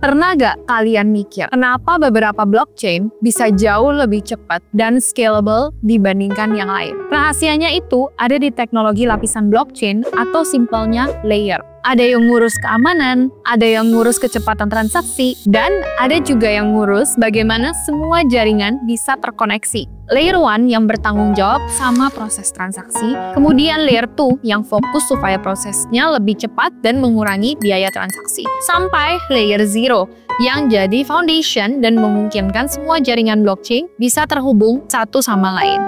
Pernah gak kalian mikir, kenapa beberapa blockchain bisa jauh lebih cepat dan scalable dibandingkan yang lain? Rahasianya itu ada di teknologi lapisan blockchain atau simpelnya layer. Ada yang ngurus keamanan, ada yang ngurus kecepatan transaksi, dan ada juga yang ngurus bagaimana semua jaringan bisa terkoneksi. Layer 1 yang bertanggung jawab sama proses transaksi, kemudian Layer 2 yang fokus supaya prosesnya lebih cepat dan mengurangi biaya transaksi. Sampai Layer 0 yang jadi foundation dan memungkinkan semua jaringan blockchain bisa terhubung satu sama lain.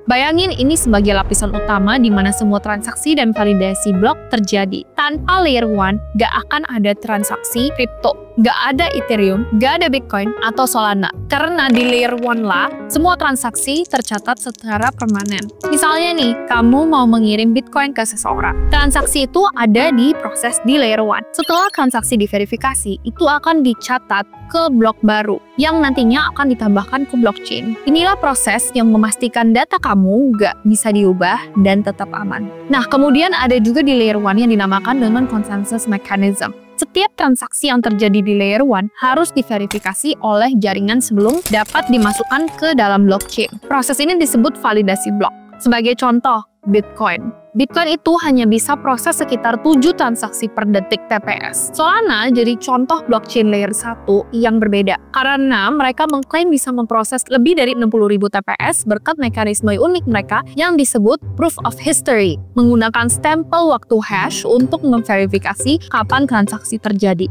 Bayangin ini sebagai lapisan utama di mana semua transaksi dan validasi blok terjadi. Tanpa Layer 1, gak akan ada transaksi kripto, gak ada Ethereum, gak ada Bitcoin atau Solana. Karena di Layer 1 lah, semua transaksi tercatat secara permanen. Misalnya nih, kamu mau mengirim Bitcoin ke seseorang. Transaksi itu ada di proses di Layer 1. Setelah transaksi diverifikasi, itu akan dicatat ke blok baru yang nantinya akan ditambahkan ke blockchain. Inilah proses yang memastikan data kamu gak bisa diubah dan tetap aman. Nah, kemudian ada juga di Layer 1 yang dinamakan dengan consensus mechanism. Setiap transaksi yang terjadi di Layer 1 harus diverifikasi oleh jaringan sebelum dapat dimasukkan ke dalam blockchain. Proses ini disebut validasi blok. Sebagai contoh, Bitcoin. Bitcoin itu hanya bisa proses sekitar 7 transaksi per detik TPS. Solana jadi contoh blockchain layer 1 yang berbeda, karena mereka mengklaim bisa memproses lebih dari 60.000 TPS berkat mekanisme unik mereka yang disebut Proof of History, menggunakan stempel waktu hash untuk memverifikasi kapan transaksi terjadi.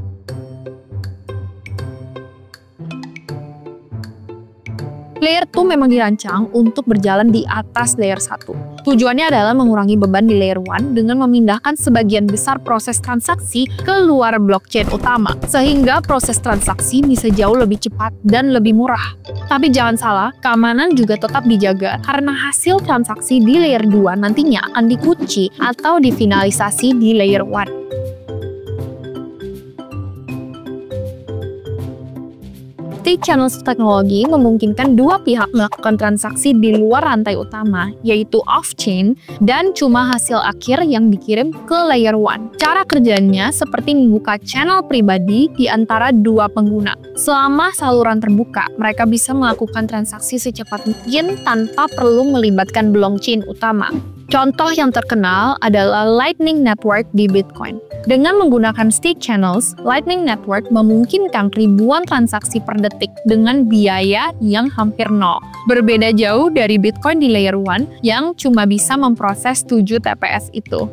Layer 2 memang dirancang untuk berjalan di atas Layer 1. Tujuannya adalah mengurangi beban di Layer 1 dengan memindahkan sebagian besar proses transaksi ke luar blockchain utama, sehingga proses transaksi bisa jauh lebih cepat dan lebih murah. Tapi jangan salah, keamanan juga tetap dijaga, karena hasil transaksi di Layer 2 nantinya akan dikunci atau difinalisasi di Layer 1. State Channels teknologi memungkinkan dua pihak melakukan transaksi di luar rantai utama, yaitu off-chain, dan cuma hasil akhir yang dikirim ke Layer 1. Cara kerjanya seperti membuka channel pribadi di antara dua pengguna. Selama saluran terbuka, mereka bisa melakukan transaksi secepat mungkin tanpa perlu melibatkan blockchain utama. Contoh yang terkenal adalah Lightning Network di Bitcoin. Dengan menggunakan state channels, Lightning Network memungkinkan ribuan transaksi per detik dengan biaya yang hampir nol. Berbeda jauh dari Bitcoin di Layer 1 yang cuma bisa memproses 7 TPS itu.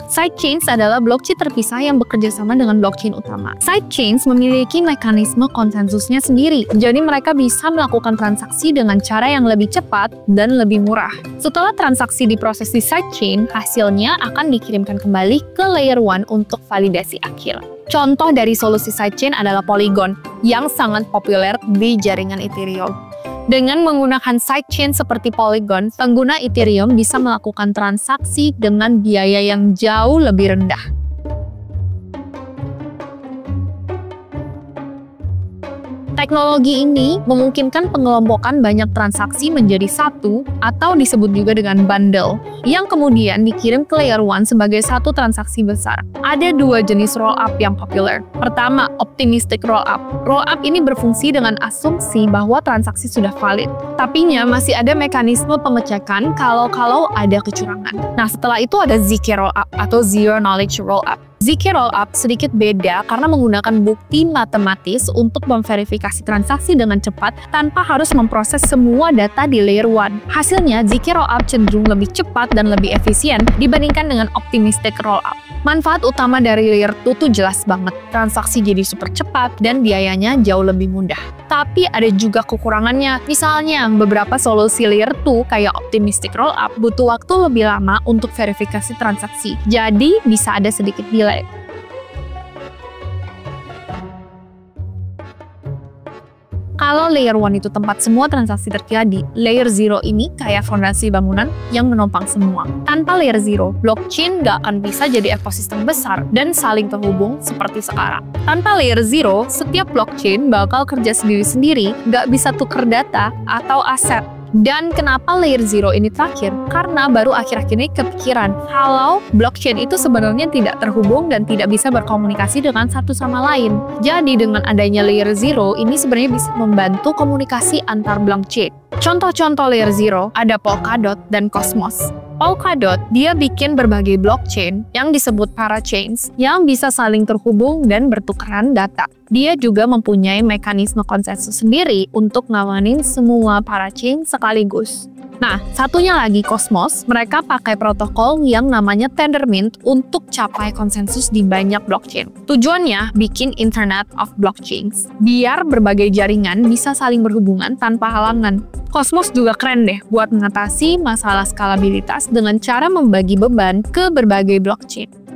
Sidechains adalah blockchain terpisah yang bekerja sama dengan blockchain utama. Sidechains memiliki mekanisme konsensusnya sendiri, jadi mereka bisa melakukan transaksi dengan cara yang lebih cepat dan lebih murah. Setelah transaksi diproses di sidechain, hasilnya akan dikirimkan kembali ke Layer 1 untuk validasi akhir. Contoh dari solusi sidechain adalah Polygon, yang sangat populer di jaringan Ethereum. Dengan menggunakan sidechain seperti Polygon, pengguna Ethereum bisa melakukan transaksi dengan biaya yang jauh lebih rendah. Teknologi ini memungkinkan pengelompokan banyak transaksi menjadi satu atau disebut juga dengan bundle, yang kemudian dikirim ke Layer 1 sebagai satu transaksi besar. Ada dua jenis rollup yang populer. Pertama, optimistic rollup. Rollup ini berfungsi dengan asumsi bahwa transaksi sudah valid, tapinya masih ada mekanisme pengecekan kalau ada kecurangan. Nah, setelah itu ada ZK rollup atau Zero Knowledge rollup. ZK rollup sedikit beda karena menggunakan bukti matematis untuk memverifikasi transaksi dengan cepat tanpa harus memproses semua data di Layer 1. Hasilnya, ZK rollup cenderung lebih cepat dan lebih efisien dibandingkan dengan optimistic rollup. Manfaat utama dari Layer 2 tuh jelas banget, transaksi jadi super cepat dan biayanya jauh lebih mudah. Tapi ada juga kekurangannya, misalnya beberapa solusi Layer 2 kayak optimistic rollup butuh waktu lebih lama untuk verifikasi transaksi, jadi bisa ada sedikit delay. Kalau Layer 1 itu tempat semua transaksi terjadi, Layer 0 ini kayak fondasi bangunan yang menopang semua. Tanpa Layer 0, blockchain nggak akan bisa jadi ekosistem besar dan saling terhubung seperti sekarang. Tanpa Layer 0, setiap blockchain bakal kerja sendiri-sendiri, nggak bisa tuker data atau aset. Dan kenapa layer 0 ini terakhir? Karena baru akhir-akhir ini kepikiran kalau blockchain itu sebenarnya tidak terhubung dan tidak bisa berkomunikasi dengan satu sama lain. Jadi dengan adanya layer 0 ini sebenarnya bisa membantu komunikasi antar blockchain. Contoh-contoh layer 0 ada Polkadot dan Cosmos. Polkadot, dia bikin berbagai blockchain yang disebut parachains yang bisa saling terhubung dan bertukaran data. Dia juga mempunyai mekanisme konsensus sendiri untuk ngawanin semua parachain sekaligus. Nah, satunya lagi Cosmos, mereka pakai protokol yang namanya Tendermint untuk capai konsensus di banyak blockchain. Tujuannya bikin Internet of Blockchains, biar berbagai jaringan bisa saling berhubungan tanpa halangan. Cosmos juga keren deh buat mengatasi masalah skalabilitas dengan cara membagi beban ke berbagai blockchain.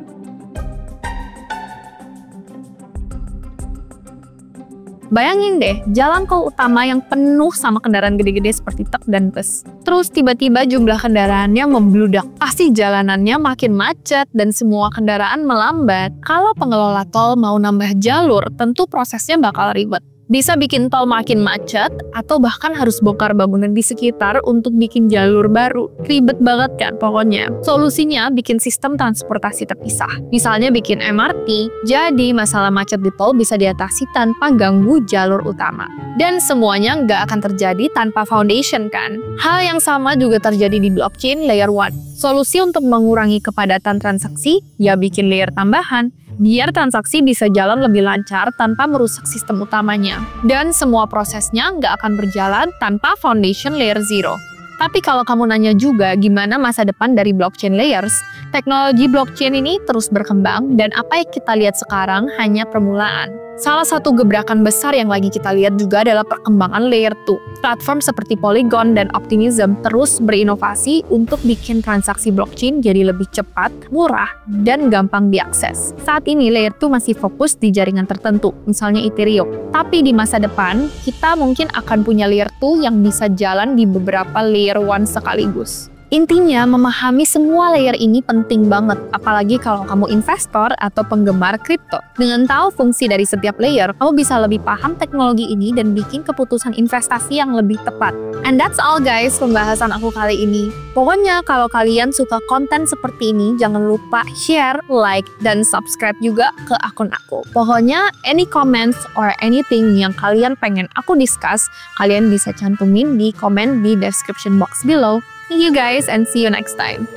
Bayangin deh, jalan tol utama yang penuh sama kendaraan gede-gede seperti truk dan bus. Terus tiba-tiba jumlah kendaraannya membludak. Pasti jalanannya makin macet dan semua kendaraan melambat. Kalau pengelola tol mau nambah jalur, tentu prosesnya bakal ribet. Bisa bikin tol makin macet, atau bahkan harus bongkar bangunan di sekitar untuk bikin jalur baru. Ribet banget kan pokoknya. Solusinya bikin sistem transportasi terpisah. Misalnya bikin MRT, jadi masalah macet di tol bisa diatasi tanpa ganggu jalur utama. Dan semuanya nggak akan terjadi tanpa foundation kan? Hal yang sama juga terjadi di blockchain layer 1. Solusi untuk mengurangi kepadatan transaksi, ya bikin layer tambahan. Biar transaksi bisa jalan lebih lancar tanpa merusak sistem utamanya. Dan semua prosesnya nggak akan berjalan tanpa foundation layer 0. Tapi kalau kamu nanya juga gimana masa depan dari blockchain layers, teknologi blockchain ini terus berkembang dan apa yang kita lihat sekarang hanya permulaan. Salah satu gebrakan besar yang lagi kita lihat juga adalah perkembangan layer 2. Platform seperti Polygon dan Optimism terus berinovasi untuk bikin transaksi blockchain jadi lebih cepat, murah, dan gampang diakses. Saat ini layer 2 masih fokus di jaringan tertentu, misalnya Ethereum. Tapi di masa depan, kita mungkin akan punya layer 2 yang bisa jalan di beberapa layer 1 sekaligus. Intinya, memahami semua layer ini penting banget, apalagi kalau kamu investor atau penggemar kripto. Dengan tahu fungsi dari setiap layer, kamu bisa lebih paham teknologi ini dan bikin keputusan investasi yang lebih tepat. And that's all guys, pembahasan aku kali ini. Pokoknya kalau kalian suka konten seperti ini, jangan lupa share, like, dan subscribe juga ke akun aku. Pokoknya, any comments or anything yang kalian pengen aku discuss, kalian bisa cantumin di komen di description box below. Thank you guys and see you next time.